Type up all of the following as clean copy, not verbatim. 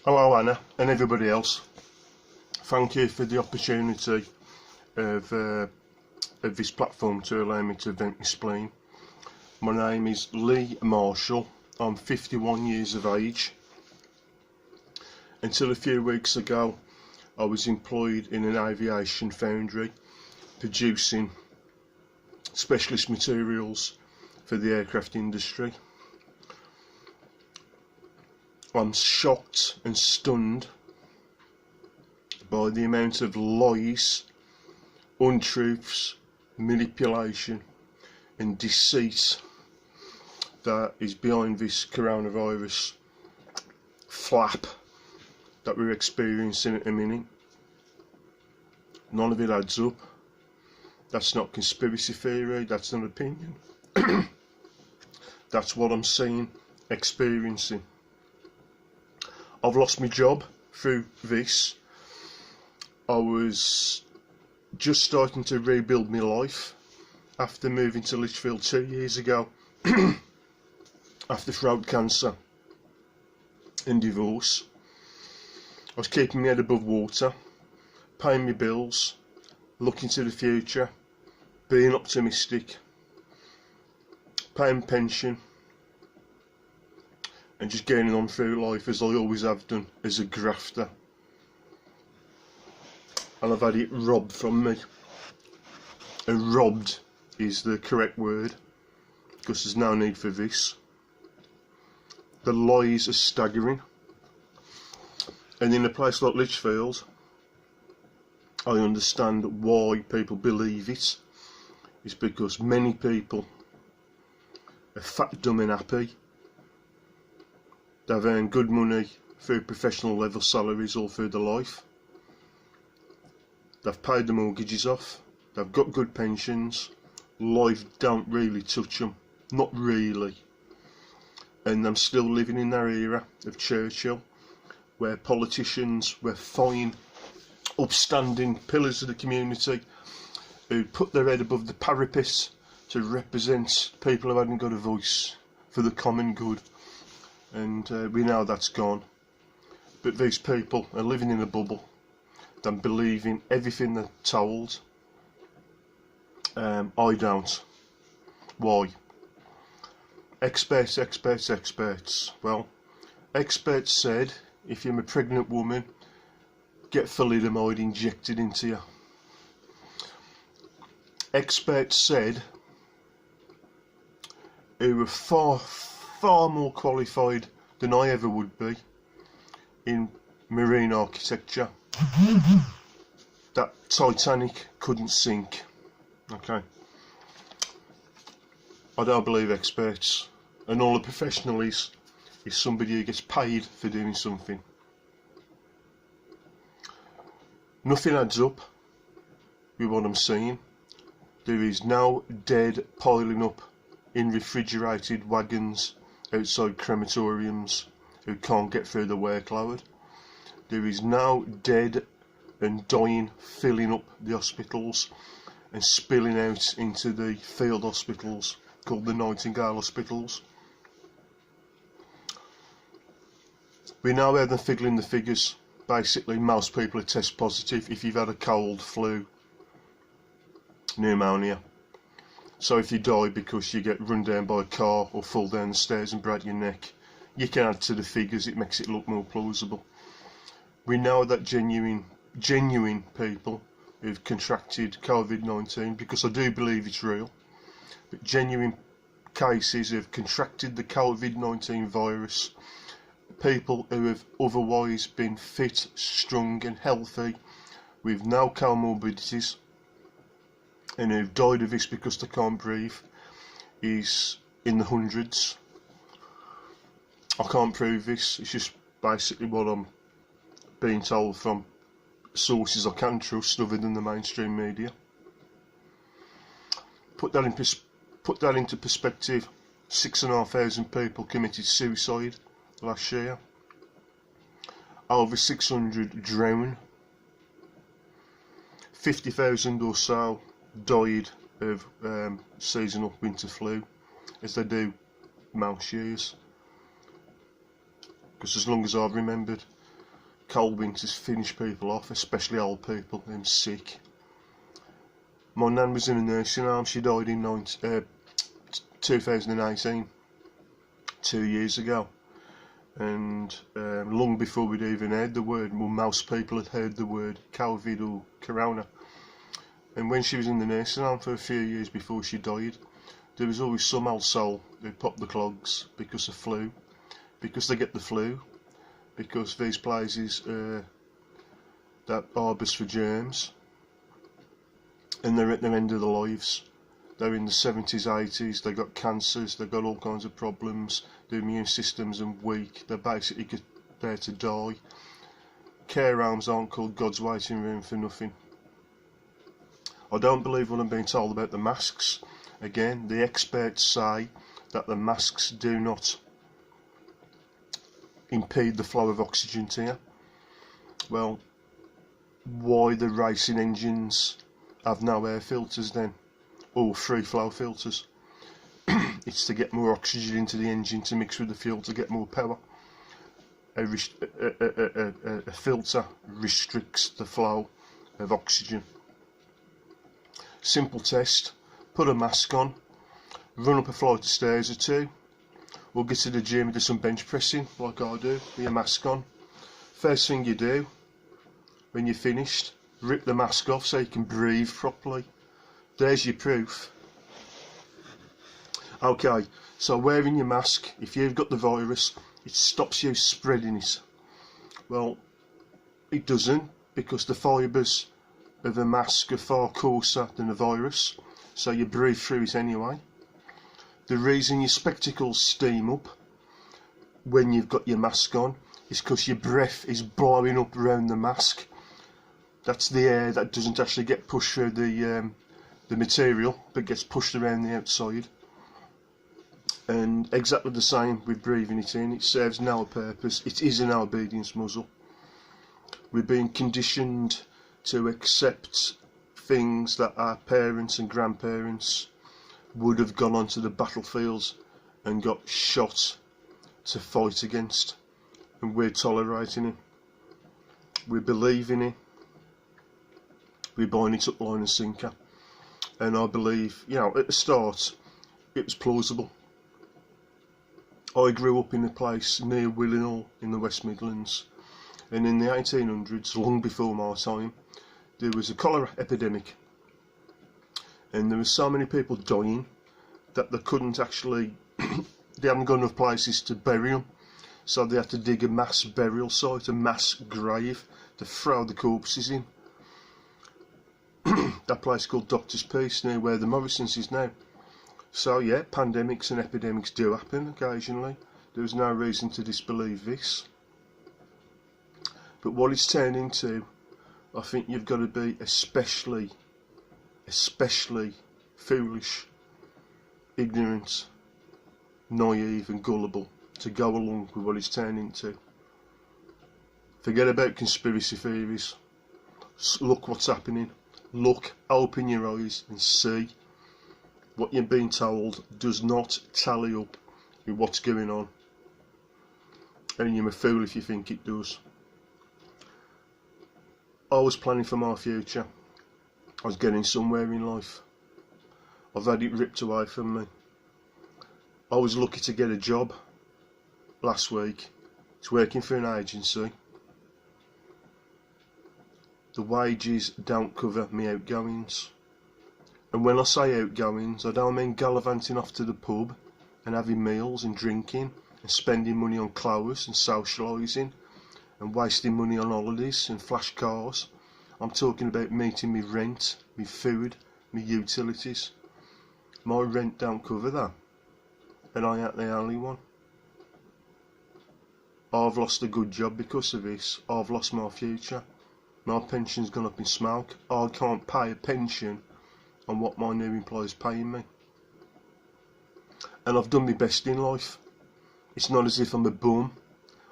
Hello Anna and everybody else. Thank you for the opportunity of this platform to allow me to vent my spleen. My name is Lee Marshall. I'm 51 years of age. Until a few weeks ago I was employed in an aviation foundry producing specialist materials for the aircraft industry. I'm shocked and stunned by the amount of lies, untruths, manipulation and deceit that is behind this coronavirus flap that we're experiencing at the minute. None of it adds up. That's not conspiracy theory, that's not opinion. That's what I'm seeing, experiencing. I've lost my job through this. I was just starting to rebuild my life after moving to Litchfield 2 years ago after throat cancer and divorce. I was keeping my head above water, paying my bills, looking to the future, being optimistic, paying pension, and just getting on through life as I always have done as a grafter. And I've had it robbed from me. And robbed is the correct word, because there's no need for this. The lies are staggering. And in a place like Litchfield, I understand why people believe it. It's because many people are fat, dumb and happy. They've earned good money through professional level salaries all through their life. They've paid the mortgages off. They've got good pensions. Life don't really touch them. Not really. And I'm still living in that era of Churchill, where politicians were fine, upstanding pillars of the community who put their head above the parapet to represent people who hadn't got a voice for the common good. And we know that's gone. But these people are living in a bubble. They're believing everything they're told. I don't. Why? Experts. Well, experts said if you're a pregnant woman, get thalidomide injected into you. Experts said, who were far more qualified than I ever would be in marine architecture, that Titanic couldn't sink. Okay. I don't believe experts, and all a professional is somebody who gets paid for doing something. Nothing adds up with what I'm seeing. There is now dead piling up in refrigerated wagons outside crematoriums who can't get through the workload. There is now dead and dying filling up the hospitals and spilling out into the field hospitals called the Nightingale hospitals. We know how they're fiddling the figures. Basically, most people are test positive if you've had a cold, flu, pneumonia. So if you die because you get run down by a car or fall down the stairs and break your neck, you can add to the figures, it makes it look more plausible. We know that genuine people who've contracted COVID-19, because I do believe it's real, but genuine cases who've contracted the COVID-19 virus, people who have otherwise been fit, strong and healthy with no comorbidities, and who've died of this because they can't breathe, is in the hundreds. I can't prove this, it's just basically what I'm being told from sources I can trust other than the mainstream media. Put that into perspective, 6,500 people committed suicide last year. Over 600 drowned. 50,000 or so died of seasonal winter flu, as they do most years. Because as long as I've remembered, cold winters finish people off, especially old people, them sick. My nan was in a nursing home. She died in 2018, 2 years ago. And long before we'd even heard the word, well, most people had heard the word COVID or Corona. And when she was in the nursing home for a few years before she died, there was always some old soul who popped the clogs because of flu, because they get the flu, because these places that harbours for germs, and they're at the end of their lives. They're in the 70s, 80s, they've got cancers, they've got all kinds of problems, their immune systems are weak, they're basically there to die. Care homes aren't called God's waiting room for nothing. I don't believe what I'm being told about the masks. Again, the experts say that the masks do not impede the flow of oxygen to you. Well, why the racing engines have no air filters then? Or free flow filters. It's to get more oxygen into the engine to mix with the fuel to get more power. A filter restricts the flow of oxygen. Simple test: put a mask on, run up a flight of stairs or two, or get to the gym and do some bench pressing like I do with your mask on. First thing you do when you're finished, rip the mask off so you can breathe properly. There's your proof. Okay, so wearing your mask, if you've got the virus, it stops you spreading it. Well, it doesn't, because the fibres of a mask are far coarser than a virus, so you breathe through it anyway. The reason your spectacles steam up when you've got your mask on is because your breath is blowing up around the mask. That's the air that doesn't actually get pushed through the material, but gets pushed around the outside. And exactly the same with breathing it in. It serves no purpose. It is an obedience muzzle. We're being conditioned to accept things that our parents and grandparents would have gone onto the battlefields and got shot to fight against, and we're tolerating it. We're believing it. We're buying it up line and sinker. And I believe, at the start, it was plausible. I grew up in a place near Willenhall in the West Midlands, and in the 1800s, long before my time, there was a cholera epidemic, and there were so many people dying that they couldn't actually, they hadn't got enough places to bury them, so they had to dig a mass burial site, a mass grave, to throw the corpses in. That place called Doctor's Peace, near where the Morrisons is now. So yeah, pandemics and epidemics do happen occasionally. There is no reason to disbelieve this. But what it's turned into, I think you've got to be especially foolish, ignorant, naive and gullible to go along with what it's turned into. Forget about conspiracy theories. Look what's happening. Look, open your eyes and see. What you're being told does not tally up with what's going on. And you're a fool if you think it does. I was planning for my future. I was getting somewhere in life. I've had it ripped away from me. I was lucky to get a job last week. It's working for an agency. The wages don't cover me outgoings. And when I say outgoings, I don't mean gallivanting off to the pub and having meals and drinking and spending money on clothes and socialising and wasting money on holidays and flash cars. I'm talking about meeting me rent, me food, me utilities. My rent don't cover that, and I ain't the only one. I've lost a good job because of this. I've lost my future. My pension's gone up in smoke. I can't pay a pension on what my new employer's paying me. And I've done my best in life. It's not as if I'm a bum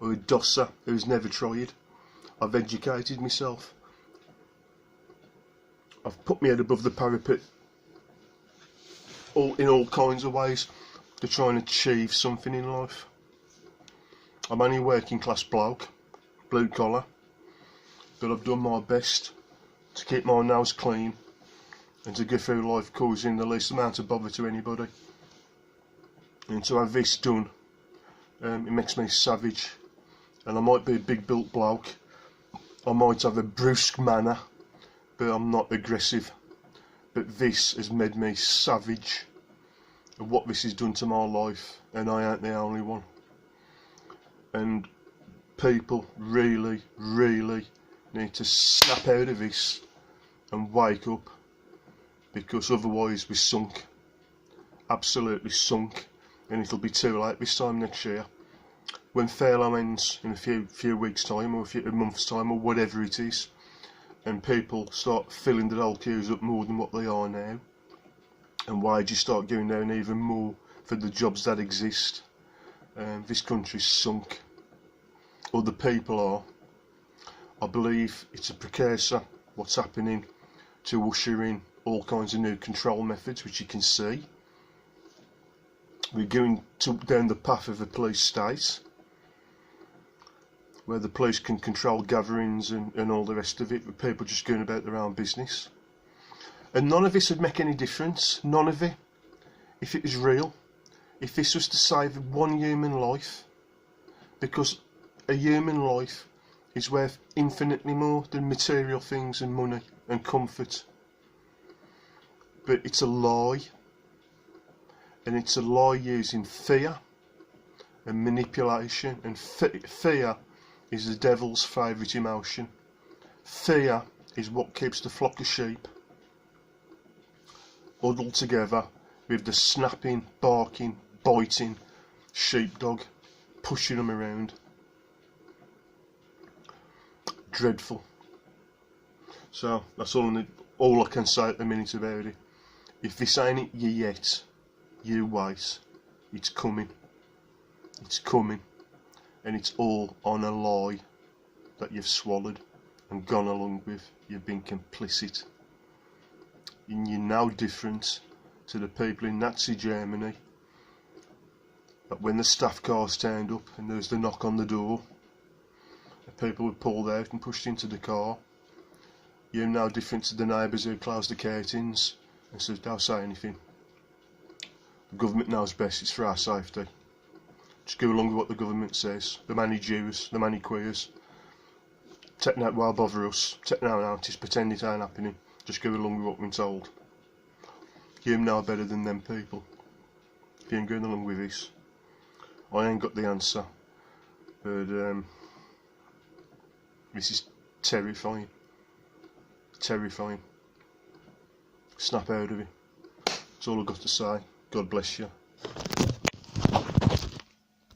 or a dosser who's never tried. I've educated myself. I've put my head above the parapet in all kinds of ways to try and achieve something in life. I'm only a working class bloke, blue collar, but I've done my best to keep my nose clean and to go through life causing the least amount of bother to anybody. And to have this done, it makes me savage. And I might be a big built bloke, I might have a brusque manner, but I'm not aggressive. But this has made me savage of what this has done to my life, and I ain't the only one. And people really, really need to snap out of this and wake up, because otherwise we're sunk, absolutely sunk, and it'll be too late this time next year. When furlough ends in a few weeks' time, or a month's time, or whatever it is, and people start filling the old queues up more than what they are now, and wages start going down even more for the jobs that exist, this country's sunk. Other people are. I believe it's a precursor, what's happening, to usher in all kinds of new control methods, which you can see. We're going down the path of a police state, where the police can control gatherings and all the rest of it, with people just going about their own business. And none of this would make any difference, none of it, if it was real, if this was to save one human life, because a human life is worth infinitely more than material things and money and comfort. But it's a lie, and it's a lie using fear and manipulation, and fear is the devil's favourite emotion. Fear is what keeps the flock of sheep huddled together with the snapping, barking, biting sheepdog pushing them around. Dreadful. So that's all I can say at the minute about it. If this ain't it yet, you wait. It's coming. It's coming. And it's all on a lie that you've swallowed and gone along with. You've been complicit. And you're now different to the people in Nazi Germany, that when the staff cars turned up and there was the knock on the door, the people were pulled out and pushed into the car. You're now different to the neighbours who closed the curtains and said, don't say anything. The government knows best, it's for our safety. Just go along with what the government says. The many Jews, the many queers. Take that while bother us. Take no notice, pretend it ain't happening. Just go along with what we're told. You know better than them people. If you ain't going along with this. I ain't got the answer. But this is terrifying. Terrifying. Snap out of it. That's all I've got to say. God bless you.